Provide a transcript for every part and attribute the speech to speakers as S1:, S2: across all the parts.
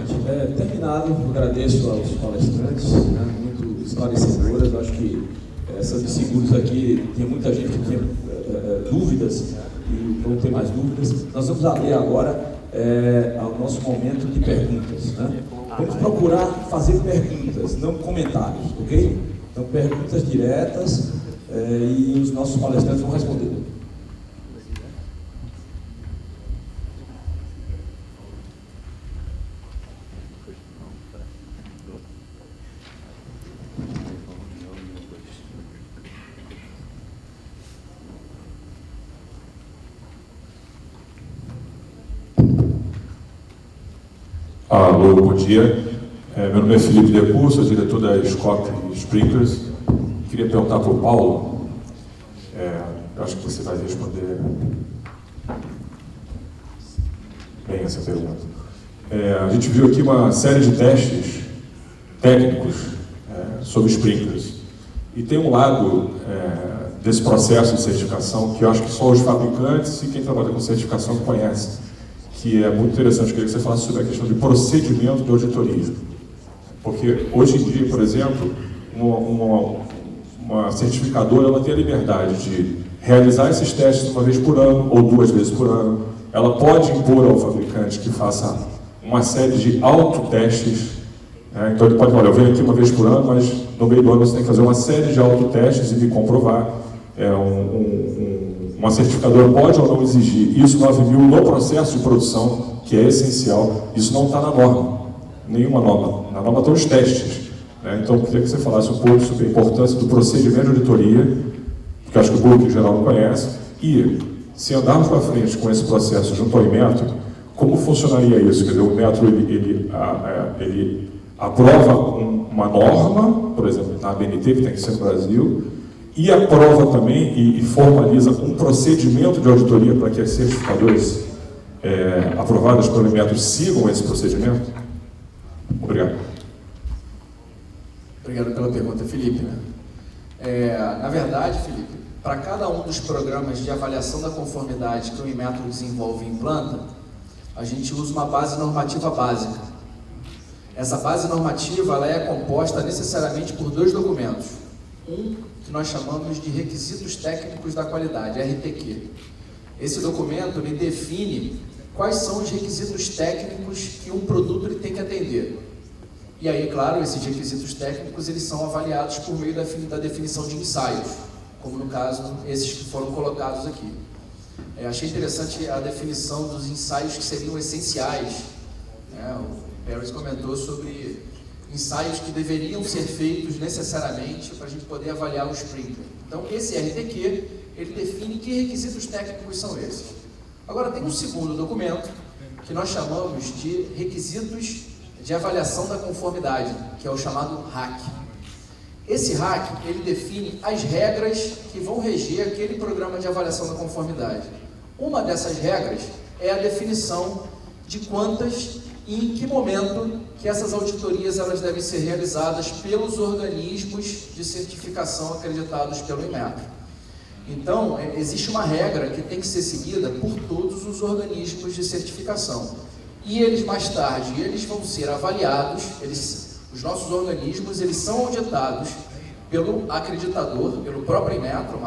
S1: gente. Terminado, agradeço aos palestrantes, né, muito esclarecedoras. Acho que essas de seguros aqui, tem muita gente que tinha dúvidas e vão ter mais dúvidas. Nós vamos ler agora o nosso momento de perguntas. Né? Vamos procurar fazer perguntas, não comentários, ok? Então, perguntas diretas e os nossos palestrantes vão responder.
S2: Alô, bom dia. Meu nome é Felipe Depur, sou diretor da Scott Sprinklers. Queria perguntar para o Paulo, eu acho que você vai responder bem essa pergunta. A gente viu aqui uma série de testes técnicos sobre sprinklers. E tem um lado desse processo de certificação que eu acho que só os fabricantes e quem trabalha com certificação conhecem, que é muito interessante. Eu queria que você falasse sobre a questão de procedimento de auditoria. Porque hoje em dia, por exemplo, uma certificadora ela tem a liberdade de realizar esses testes uma vez por ano ou 2 vezes por ano. Ela pode impor ao fabricante que faça uma série de autotestes. Então ele pode falar, eu venho aqui uma vez por ano, mas no meio do ano você tem que fazer uma série de autotestes e me comprovar. Uma certificadora pode ou não exigir ISO 9000 no processo de produção, que é essencial. Isso não está na norma, nenhuma norma. Na norma estão os testes. Então, eu queria que você falasse um pouco sobre a importância do procedimento de auditoria, que eu acho que o público em geral não conhece, e se andarmos para frente com esse processo junto ao Inmetro, como funcionaria isso? Quer dizer, o Inmetro ele aprova uma norma, por exemplo, na ABNT, que tem que ser no Brasil, e aprova também e formaliza um procedimento de auditoria para que as certificadoras aprovadas pelo Inmetro sigam esse procedimento? Obrigado.
S3: Obrigado pela pergunta, Felipe. Na verdade, Felipe, para cada um dos programas de avaliação da conformidade que o Inmetro desenvolve e implanta, a gente usa uma base normativa básica. Essa base normativa ela é composta necessariamente por 2 documentos. Um que nós chamamos de Requisitos Técnicos da Qualidade, RTQ. Esse documento ele define quais são os requisitos técnicos que um produto ele tem que atender. E aí, claro, esses requisitos técnicos eles são avaliados por meio da definição de ensaios, como no caso esses que foram colocados aqui. Achei interessante a definição dos ensaios que seriam essenciais. O Paris comentou sobre ensaios que deveriam ser feitos necessariamente para a gente poder avaliar o sprinkler. Então, esse RTQ, ele define que requisitos técnicos são esses. Agora, tem um segundo documento, que nós chamamos de Requisitos de Avaliação da Conformidade, que é o chamado RAC. Esse RAC, ele define as regras que vão reger aquele programa de avaliação da conformidade. Uma dessas regras é a definição de quantas e em que momento que essas auditorias elas devem ser realizadas pelos organismos de certificação acreditados pelo Inmetro. Então, existe uma regra que tem que ser seguida por todos os organismos de certificação. E eles, mais tarde, eles vão ser avaliados, os nossos organismos, eles são auditados pelo acreditador, pelo próprio Inmetro,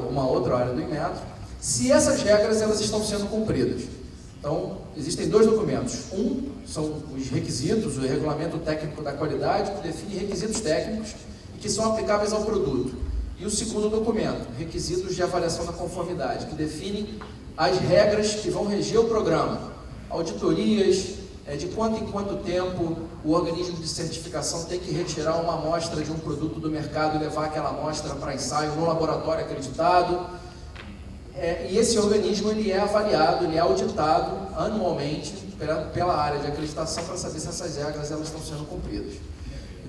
S3: uma outra área do Inmetro, se essas regras elas estão sendo cumpridas. Então, existem 2 documentos. Um são os requisitos, o Regulamento Técnico da Qualidade, que define requisitos técnicos e que são aplicáveis ao produto. E o segundo documento, Requisitos de Avaliação da Conformidade, que define as regras que vão reger o programa. Auditorias, de quanto em quanto tempo o organismo de certificação tem que retirar uma amostra de um produto do mercado e levar aquela amostra para ensaio no laboratório acreditado. E esse organismo ele é avaliado, ele é auditado anualmente pela área de acreditação para saber se essas regras elas estão sendo cumpridas.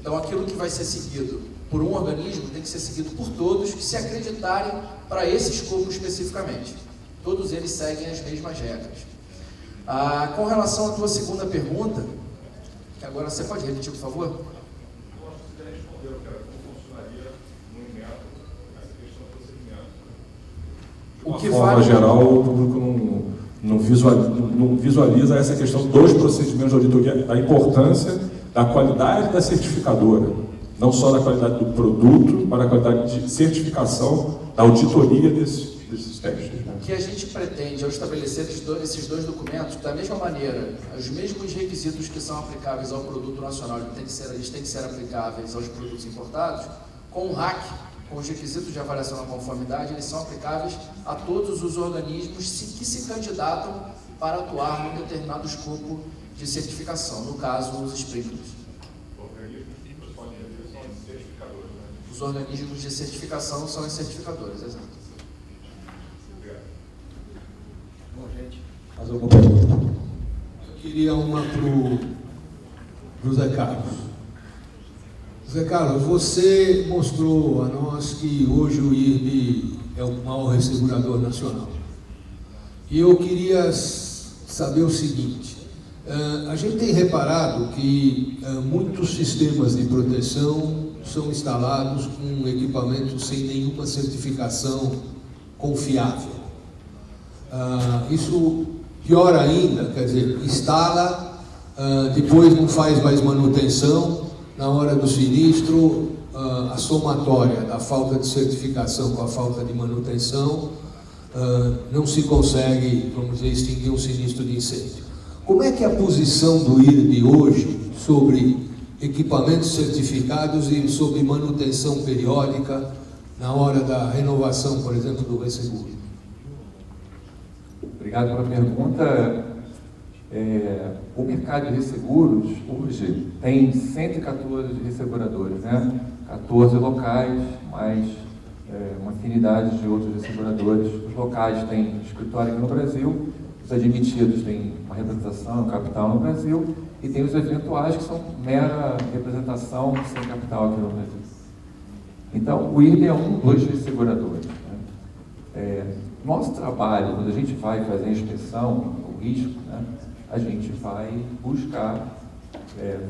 S3: Então, aquilo que vai ser seguido por um organismo tem que ser seguido por todos que se acreditarem para esse escopo especificamente. Todos eles seguem as mesmas regras. Com relação à tua segunda pergunta, que agora você pode repetir, por favor?
S2: Eu acho que você respondeu, cara, como funcionaria no Inmetro essa questão do procedimento. De uma forma geral, o público não visualiza essa questão dos procedimentos de auditoria, da importância da qualidade da certificadora, não só da qualidade do produto, mas da qualidade de certificação da auditoria desses testes.
S3: O que a gente pretende ao estabelecer esses dois documentos, da mesma maneira, os mesmos requisitos que são aplicáveis ao produto nacional, eles têm que ser aplicáveis aos produtos importados, com o RAC, com os requisitos de avaliação da conformidade, eles são aplicáveis a todos os organismos que se candidatam para atuar num determinado escopo de certificação, no caso, os sprinklers. Os organismos de certificação são as certificadoras, exato.
S1: Bom, gente, mais alguma pergunta?
S4: Eu queria uma para o Zé Carlos. Zé Carlos, você mostrou a nós que hoje o IRB é o maior ressegurador nacional. E eu queria saber o seguinte, a gente tem reparado que muitos sistemas de proteção são instalados com equipamentos sem nenhuma certificação confiável. Isso pior ainda, quer dizer, instala, depois não faz mais manutenção, na hora do sinistro, a somatória da falta de certificação com a falta de manutenção, não se consegue, vamos dizer, extinguir um sinistro de incêndio. Como é que é a posição do IRB hoje sobre equipamentos certificados e sobre manutenção periódica na hora da renovação, por exemplo, do resseguro?
S5: Obrigado pela pergunta. O mercado de resseguros hoje tem 114 resseguradoras, né? 14 locais, mais uma afinidade de outros resseguradores. Os locais têm escritório aqui no Brasil, os admitidos têm uma representação, capital no Brasil, e tem os eventuais que são mera representação sem capital aqui no Brasil. Então, o IRB é um dos resseguradores, né? Nosso trabalho, quando a gente vai fazer a inspeção, o risco, né? A gente vai buscar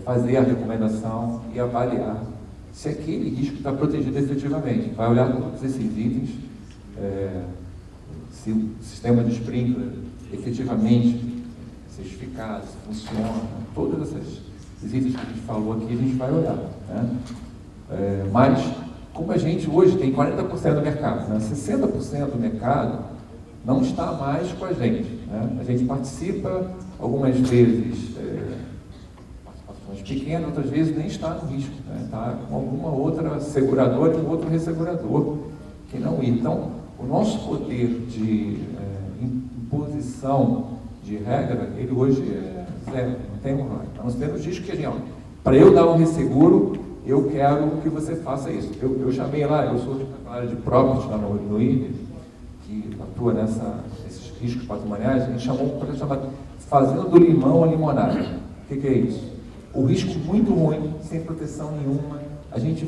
S5: fazer a recomendação e avaliar se aquele risco está protegido efetivamente. Vai olhar todos esses itens, se o sistema de sprinkler efetivamente certificado, se funciona, todos esses itens que a gente falou aqui, a gente vai olhar, né? Mas, como a gente hoje tem 40% do mercado, né? 60% do mercado não está mais com a gente, né? A gente participa algumas vezes, participações pequenas, outras vezes nem está no risco, né? Está com alguma outra seguradora e um outro ressegurador que não ir. Então, o nosso poder de imposição de regra, ele hoje é zero, não tem um raio. Nós temos risco que a gente, para eu dar um resseguro, eu quero que você faça isso. Eu chamei lá, eu sou na área de property lá no IRB, que atua nesses riscos patrimoniais, a gente chamou um projeto chamado Fazendo do Limão a Limonada. O que é isso? O risco muito ruim, sem proteção nenhuma. A gente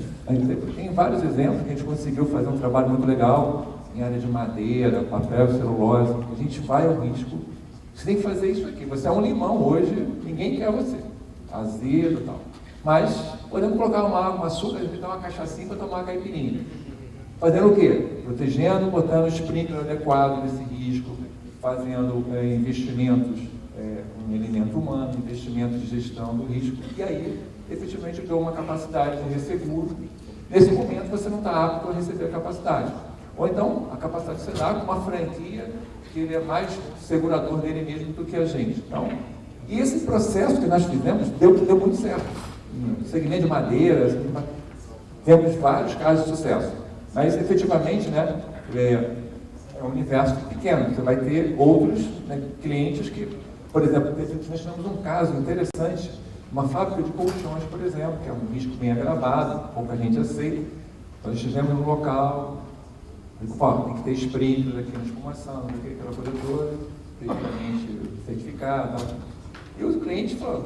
S5: tem vários exemplos que a gente conseguiu fazer um trabalho muito legal em área de madeira, papel, celulose. A gente vai ao risco. Você tem que fazer isso aqui. Você é um limão hoje, ninguém quer você. Azedo e tal. Mas podemos colocar uma água, um açúcar, dar uma cachaçinha para tomar uma caipirinha. Fazendo o quê? Protegendo, botando o sprinkler adequado nesse risco, fazendo investimentos em elemento humano, investimentos de gestão do risco, e aí, efetivamente, deu uma capacidade de resseguro. Nesse momento, você não está apto a receber a capacidade. Ou então, a capacidade você dá com uma franquia que ele é mais segurador dele mesmo do que a gente. Então, e esse processo que nós fizemos deu muito certo. No segmento de madeira, temos vários casos de sucesso. Mas, efetivamente, né, é um universo pequeno. Você vai ter outros, né, clientes que, por exemplo, nós temos um caso interessante, uma fábrica de colchões, por exemplo, que é um risco bem agravado, pouca gente aceita. Nós estivemos no local, tem que ter sprinkler aqui na espumação, aqui aquela coisa toda, devidamente certificado. E o cliente falou,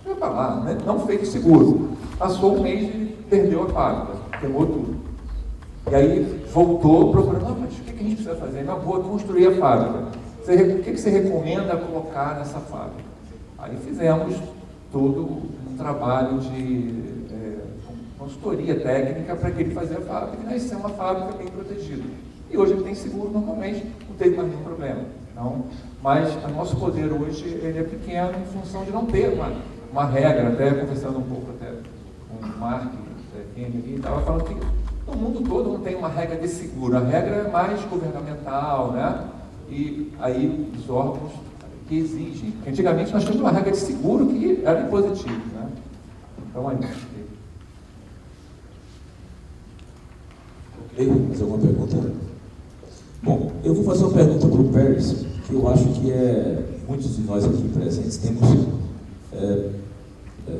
S5: vai para lá, né? Não fez seguro. Passou um mês e perdeu a fábrica, queimou tudo. E aí voltou procurando, mas o que a gente precisa fazer? Na boa, construir a fábrica. O que você recomenda colocar nessa fábrica? Aí fizemos todo um trabalho de consultoria técnica para que ele fazia a fábrica, e nasceu uma fábrica bem protegida. E e hoje ele tem seguro normalmente, não teve mais nenhum problema. Então, mas o nosso poder hoje ele é pequeno em função de não ter uma regra, até conversando um pouco até com o Mark, ele estava falando que no mundo todo não tem uma regra de seguro, a regra é mais governamental, né? E aí os órgãos que exigem, porque antigamente nós tínhamos uma regra de seguro que era impositiva, né? Então aí.
S1: Ok, mais alguma pergunta? Bom, eu vou fazer uma pergunta para o Pérez, que eu acho que muitos de nós aqui presentes temos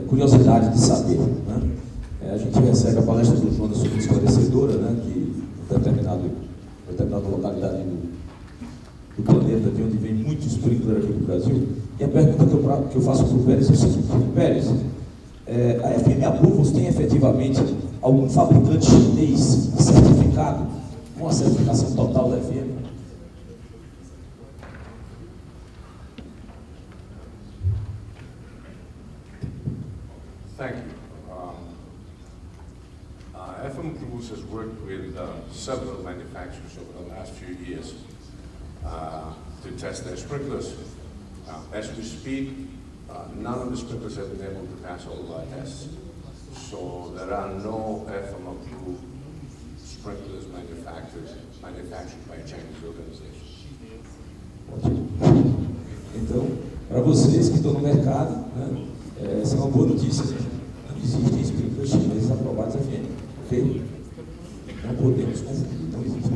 S1: curiosidade de saber, né? A gente recebe a palestra do Jonas super esclarecedora, né, que em determinada localidade do planeta, de onde vem muito sprinkler aqui do Brasil. E a pergunta que eu faço para o Pérez é o seguinte: Pérez, a FM Approvals tem efetivamente algum fabricante chinês certificado, com a certificação total da FM?
S6: Thank you. FM Approvals has worked with several manufacturers over the last few years to test their sprinklers. As we speak, none of the sprinklers have been able to pass all of our tests. So there are no FM approved sprinklers manufactured by a Chinese organization.
S1: Então, para vocês que estão no mercado, né, essa é uma boa notícia. Não existem sprinklers chineses aprovados FM. Ok? Não podemos confundir, não existe.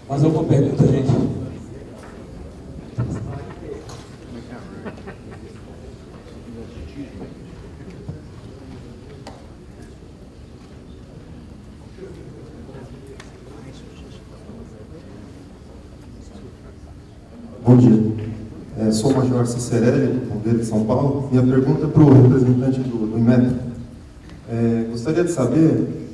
S1: Mais alguma pergunta, gente?
S7: Bom dia. Sou o Major Cicerelli, bombeiro de São Paulo. Minha pergunta é para o representante do Inmetro. Gostaria de saber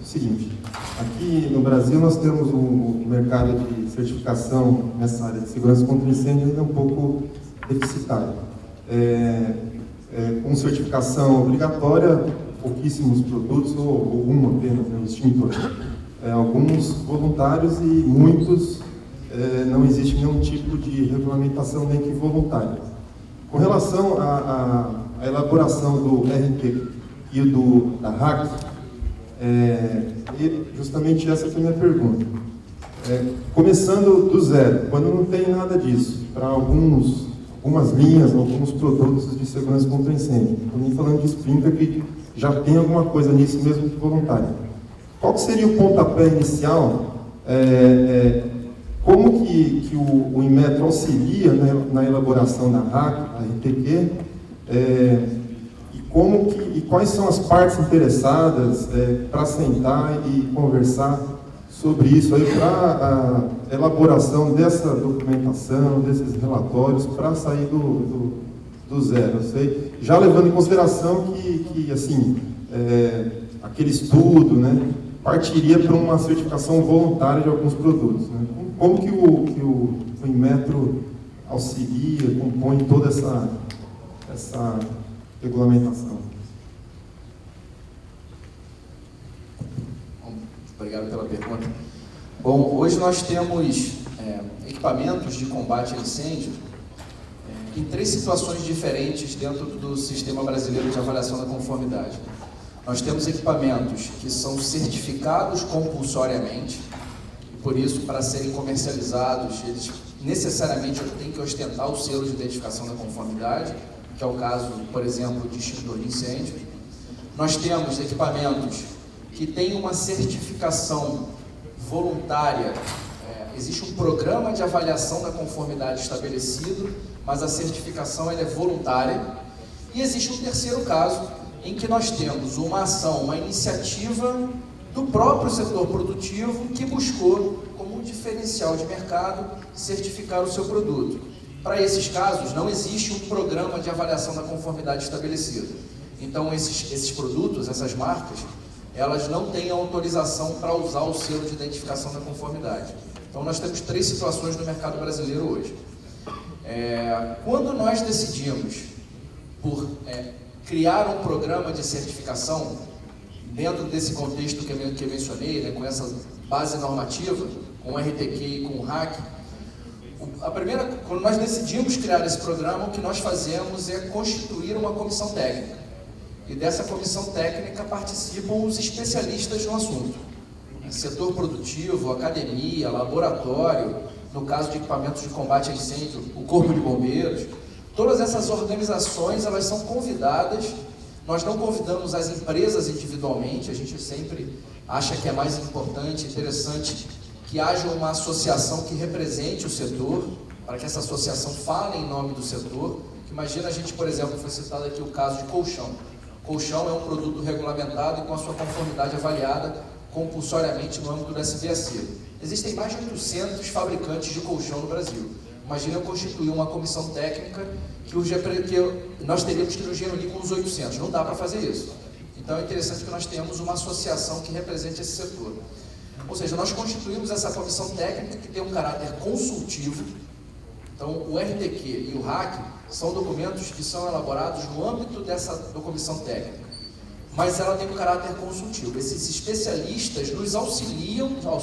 S7: o seguinte: aqui no Brasil nós temos um mercado de certificação nessa área de segurança contra incêndio ainda um pouco deficitário. Com certificação obrigatória, pouquíssimos produtos, ou um apenas, né, o extintor. Alguns voluntários e muitos não existe nenhum tipo de regulamentação nem que voluntária. Com relação à elaboração do RT e da RAC, justamente essa foi a minha pergunta. Começando do zero, quando não tem nada disso, para algumas linhas, alguns produtos de segurança contra incêndio, estou nem falando de sprinkler que já tem alguma coisa nisso mesmo que voluntário. Qual que seria o pontapé inicial? Como que o Inmetro auxilia, né, na elaboração da RAC, da RTQ, e quais são as partes interessadas para sentar e conversar sobre isso aí, para a elaboração dessa documentação, desses relatórios, para sair do zero. Sei, já levando em consideração que assim, aquele estudo, né, partiria para uma certificação voluntária de alguns produtos, né? Como que o Inmetro auxilia, compõe toda essa regulamentação?
S3: Obrigado pela pergunta. Bom, hoje nós temos equipamentos de combate a incêndio em 3 situações diferentes dentro do Sistema Brasileiro de Avaliação da Conformidade. Nós temos equipamentos que são certificados compulsoriamente, e por isso, para serem comercializados, eles necessariamente têm que ostentar o selo de identificação da conformidade, que é o caso, por exemplo, de extintor de incêndio. Nós temos equipamentos que têm uma certificação voluntária. Existe um programa de avaliação da conformidade estabelecido, mas a certificação ela é voluntária. E existe um terceiro caso, em que nós temos uma ação, uma iniciativa do próprio setor produtivo que buscou, como um diferencial de mercado, certificar o seu produto. Para esses casos, não existe um programa de avaliação da conformidade estabelecido. Então, esses produtos, essas marcas, elas não têm autorização para usar o selo de identificação da conformidade. Então, nós temos 3 situações no mercado brasileiro hoje. Quando nós decidimos por criar um programa de certificação, dentro desse contexto que eu mencionei, né, com essa base normativa, com o RTQ e com o RAC, quando nós decidimos criar esse programa, o que nós fazemos é constituir uma comissão técnica. E dessa comissão técnica participam os especialistas no assunto. Setor produtivo, academia, laboratório, no caso de equipamentos de combate a incêndio, o Corpo de Bombeiros. Todas essas organizações, elas são convidadas. Nós não convidamos as empresas individualmente, a gente sempre acha que é mais importante, interessante que haja uma associação que represente o setor, para que essa associação fale em nome do setor. Imagina a gente, por exemplo, foi citado aqui o caso de colchão. Colchão é um produto regulamentado e com a sua conformidade avaliada compulsoriamente no âmbito do SBAC. Existem mais de 800 fabricantes de colchão no Brasil. Imagina eu constituir uma comissão técnica que nós teríamos que nos reunir com os 800. Não dá para fazer isso. Então é interessante que nós tenhamos uma associação que represente esse setor. Ou seja, nós constituímos essa comissão técnica que tem um caráter consultivo. Então, o RTQ e o RAC são documentos que são elaborados no âmbito dessa comissão técnica, mas ela tem um caráter consultivo. Esses especialistas nos auxiliam ao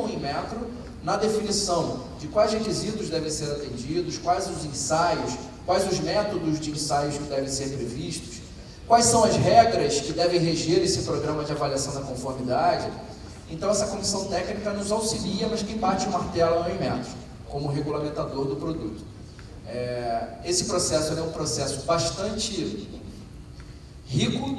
S3: Inmetro na definição de quais requisitos devem ser atendidos, quais os ensaios, quais os métodos de ensaios que devem ser previstos, quais são as regras que devem reger esse programa de avaliação da conformidade. Então, essa comissão técnica nos auxilia, mas quem bate o martelo é o Inmetro, como regulamentador do produto. Esse processo é um processo bastante rico,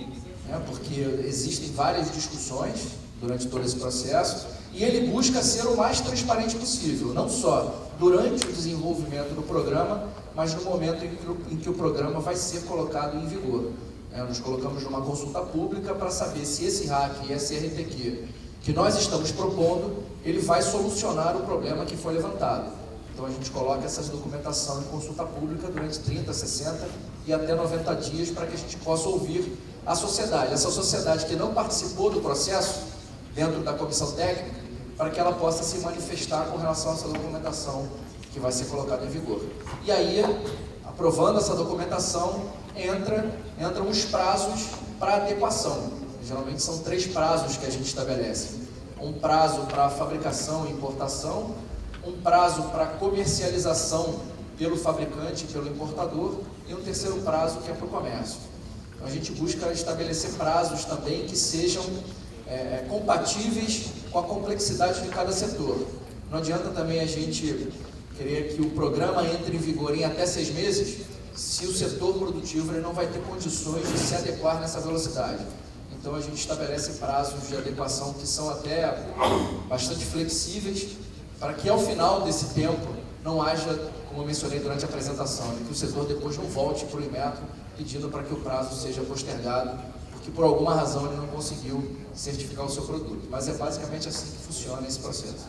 S3: né, porque existem várias discussões durante todo esse processo, e ele busca ser o mais transparente possível, não só durante o desenvolvimento do programa, mas no momento em que o programa vai ser colocado em vigor. Nós colocamos numa consulta pública para saber se esse RAC e esse RTQ que nós estamos propondo, ele vai solucionar o problema que foi levantado. Então a gente coloca essa documentação em consulta pública durante 30, 60 e até 90 dias para que a gente possa ouvir a sociedade. Essa sociedade que não participou do processo dentro da comissão técnica, para que ela possa se manifestar com relação a essa documentação que vai ser colocada em vigor. E aí, aprovando essa documentação, entram os prazos para adequação. Geralmente são 3 prazos que a gente estabelece. Um prazo para fabricação e importação, um prazo para comercialização pelo fabricante e pelo importador, e um terceiro prazo que é para o comércio. Então a gente busca estabelecer prazos também que sejam compatíveis com a complexidade de cada setor. Não adianta também a gente querer que o programa entre em vigor em até 6 meses, se o setor produtivo ele não vai ter condições de se adequar nessa velocidade. Então a gente estabelece prazos de adequação que são até bastante flexíveis, para que ao final desse tempo não haja, como eu mencionei durante a apresentação, que o setor depois não volte para o Inmetro pedindo para que o prazo seja postergado, porque por alguma razão ele não conseguiu certificar o seu produto. Mas é basicamente assim que funciona esse processo.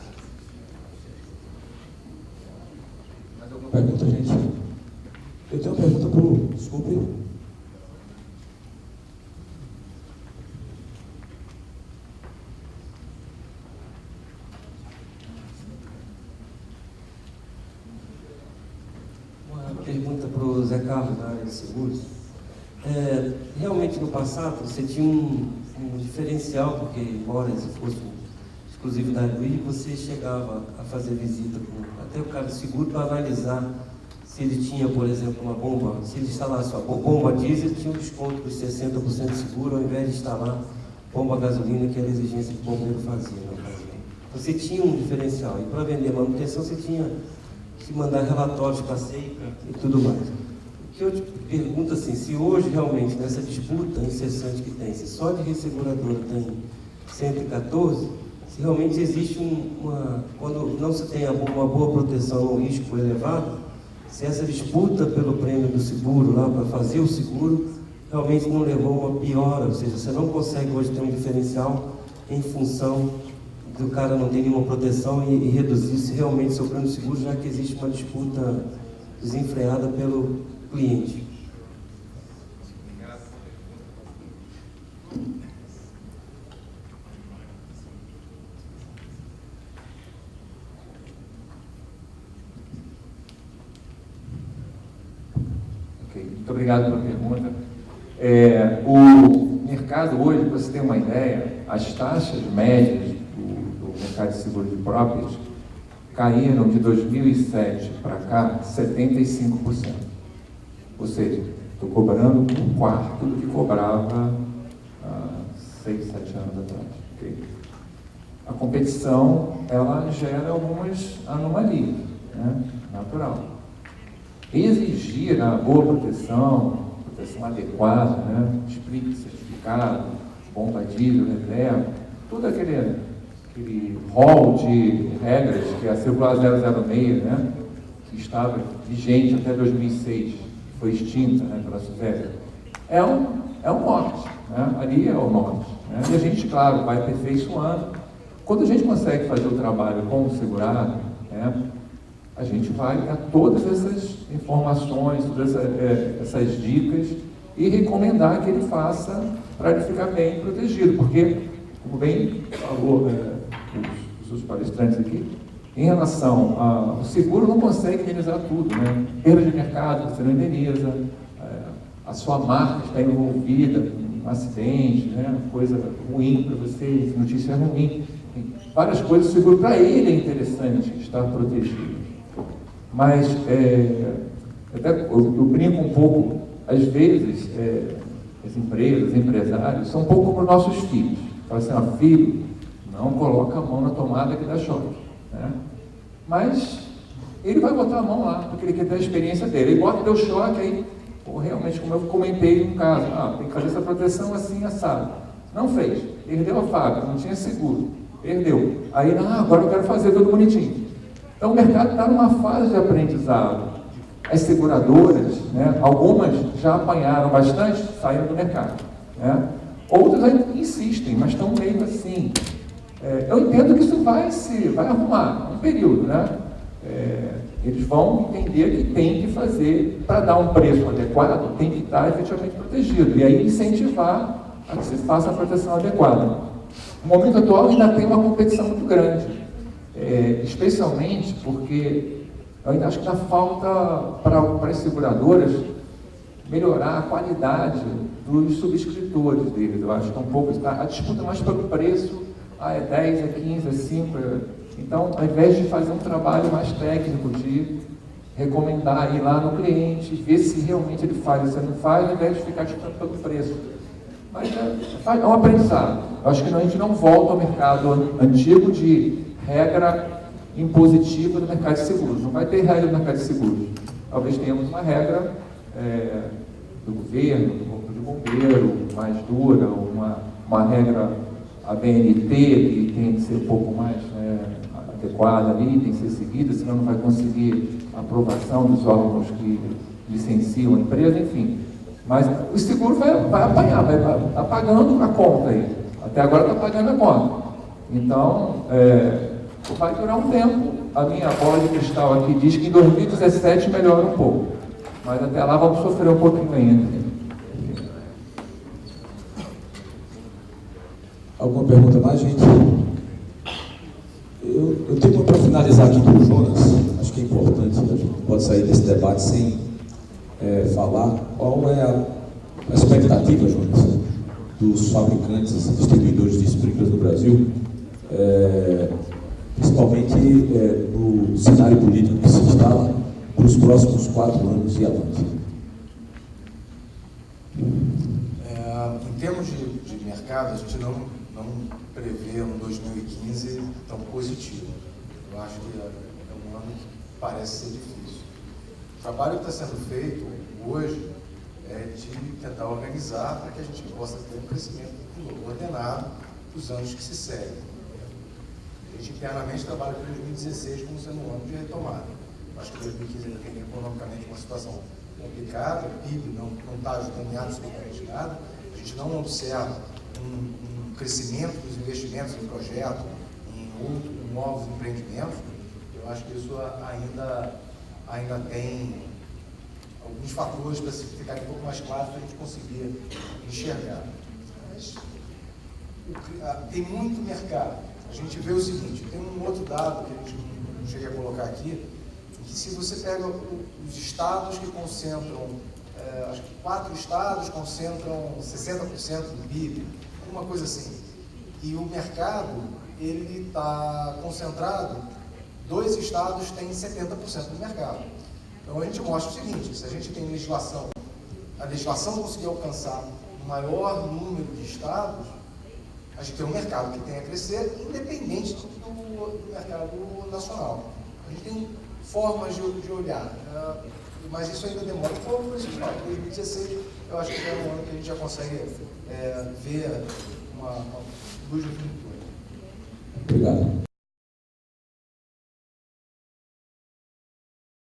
S1: Mais alguma pergunta, gente? Eu tenho uma pergunta para o... Desculpe.
S8: Pergunta para o Zé Carlos, da área de seguros. Realmente, no passado, você tinha um diferencial, porque, embora fosse exclusividade do I, você chegava a fazer visita até o cara de seguro para analisar se ele tinha, por exemplo, uma bomba, se ele instalasse uma bomba diesel, tinha um desconto dos 60% de seguro, ao invés de instalar bomba gasolina, que era a exigência que o bombeiro fazia. Você tinha um diferencial, e para vender manutenção, você tinha que mandar relatórios para a SEICA e tudo mais. O que eu te pergunto assim, se hoje realmente nessa disputa incessante que tem, se só de resseguradora tem 114, se realmente existe quando não se tem uma boa proteção no risco elevado, se essa disputa pelo prêmio do seguro lá para fazer o seguro realmente não levou a uma piora, ou seja, você não consegue hoje ter um diferencial em função do cara não ter nenhuma proteção e reduzir-se realmente seu plano de seguro, já que existe uma disputa desenfreada pelo cliente.
S5: Ok, muito obrigado pela pergunta. O mercado hoje, para você ter uma ideia, as taxas médias do mercado de seguro de property caíram de 2007 para cá 75%. Ou seja, estou cobrando um quarto do que cobrava há 6, 7 anos atrás. Okay? A competição, ela gera algumas anomalias, né? Natural. Exigir a boa proteção adequada, né? Split certificado, bomba diesel, reserva, todo aquele rol de regras que a circular 006, né? Que estava vigente até 2006, foi extinta, né, pela SUSEP, é um norte, né? Ali é o norte, né? E a gente, claro, vai aperfeiçoando. Quando a gente consegue fazer o trabalho com o segurado, né, a gente vai dar todas essas informações, todas essas dicas e recomendar que ele faça para ele ficar bem protegido, porque, como bem falou os palestrantes aqui, em relação ao seguro não consegue indenizar tudo, né? Perda de mercado, você não indeniza, a sua marca está envolvida em um acidente, né? Coisa ruim para você, notícia ruim. Várias coisas, o seguro para ele é interessante estar protegido. Mas até eu brinco um pouco, às vezes, as empresas, os empresários, são um pouco como nossos filhos. Fala assim, filho, não coloca a mão na tomada que dá choque. Né? Mas ele vai botar a mão lá, porque ele quer ter a experiência dele. Ele bota, deu choque, aí, realmente, como eu comentei no caso, tem que fazer essa proteção assim, assado. Não fez, perdeu a fábrica, não tinha seguro, perdeu. Aí, agora eu quero fazer tudo bonitinho. Então o mercado está numa fase de aprendizado. As seguradoras, né, algumas já apanharam bastante, saíram do mercado. Né? Outras ainda insistem, mas estão meio assim. Eu entendo que isso vai arrumar um período, né? Eles vão entender que tem que fazer, para dar um preço adequado, tem que estar efetivamente protegido. E aí incentivar a que se faça a proteção adequada. No momento atual ainda tem uma competição muito grande. Especialmente porque eu ainda acho que ainda falta para as seguradoras melhorar a qualidade dos subscritores deles. Eu acho que é um pouco, a disputa mais pelo preço, é 10, é 15, é 5. Então, ao invés de fazer um trabalho mais técnico de recomendar, ir lá no cliente, ver se realmente ele faz, se ele não faz, ao invés de ficar disputando pelo preço. Mas é um aprendizado. Eu acho que a gente não volta ao mercado antigo de regra impositiva do mercado de seguros. Não vai ter regra do mercado de seguros. Talvez tenhamos uma regra do governo, do corpo de bombeiro, mais dura, uma regra ABNT, que tem que ser um pouco mais adequada ali, tem que ser seguida, senão não vai conseguir a aprovação dos órgãos que licenciam a empresa, enfim. Mas o seguro vai apanhar, vai estar pagando a conta aí. Até agora está pagando a conta. Então, vai durar um tempo. A minha bola de cristal aqui diz que em 2017 melhora um pouco. Mas até lá vamos sofrer um pouquinho ainda.
S1: Alguma pergunta mais, gente? Eu tenho para finalizar aqui com o Jonas. Acho que é importante, a gente não pode sair desse debate sem falar qual é a expectativa, Jonas, dos fabricantes e distribuidores de sprinklers no Brasil, principalmente no cenário político que se instala para os próximos 4 anos e avante.
S9: Em termos de mercado, a gente não prevê um 2015 tão positivo. Eu acho que é um ano que parece ser difícil. O trabalho que está sendo feito hoje é de tentar organizar para que a gente possa ter um crescimento ordenado dos anos que se seguem. A gente internamente trabalha para 2016 como sendo um ano de retomada. Acho que 2015 ainda tem economicamente uma situação complicada, o PIB não está ajudando em absolutamente nada, a gente não observa um crescimento dos investimentos em projetos, em novos empreendimentos. Eu acho que isso ainda tem alguns fatores para ficarem um pouco mais claros para a gente conseguir enxergar. Mas tem muito mercado. A gente vê o seguinte, tem um outro dado que a gente não cheguei a colocar aqui, que se você pega os estados que concentram, acho que 4 estados concentram 60% do PIB, alguma coisa assim, e o mercado ele está concentrado, 2 estados têm 70% do mercado. Então a gente mostra o seguinte, se a gente tem legislação, a legislação conseguir alcançar o maior número de estados, a gente tem um mercado que tem a crescer, independente do mercado nacional. A gente tem formas de olhar, mas isso ainda demora um pouco, mas em 2016 eu acho que é um ano que a gente já consegue ver uma luz no fim do túnel.
S1: Obrigado.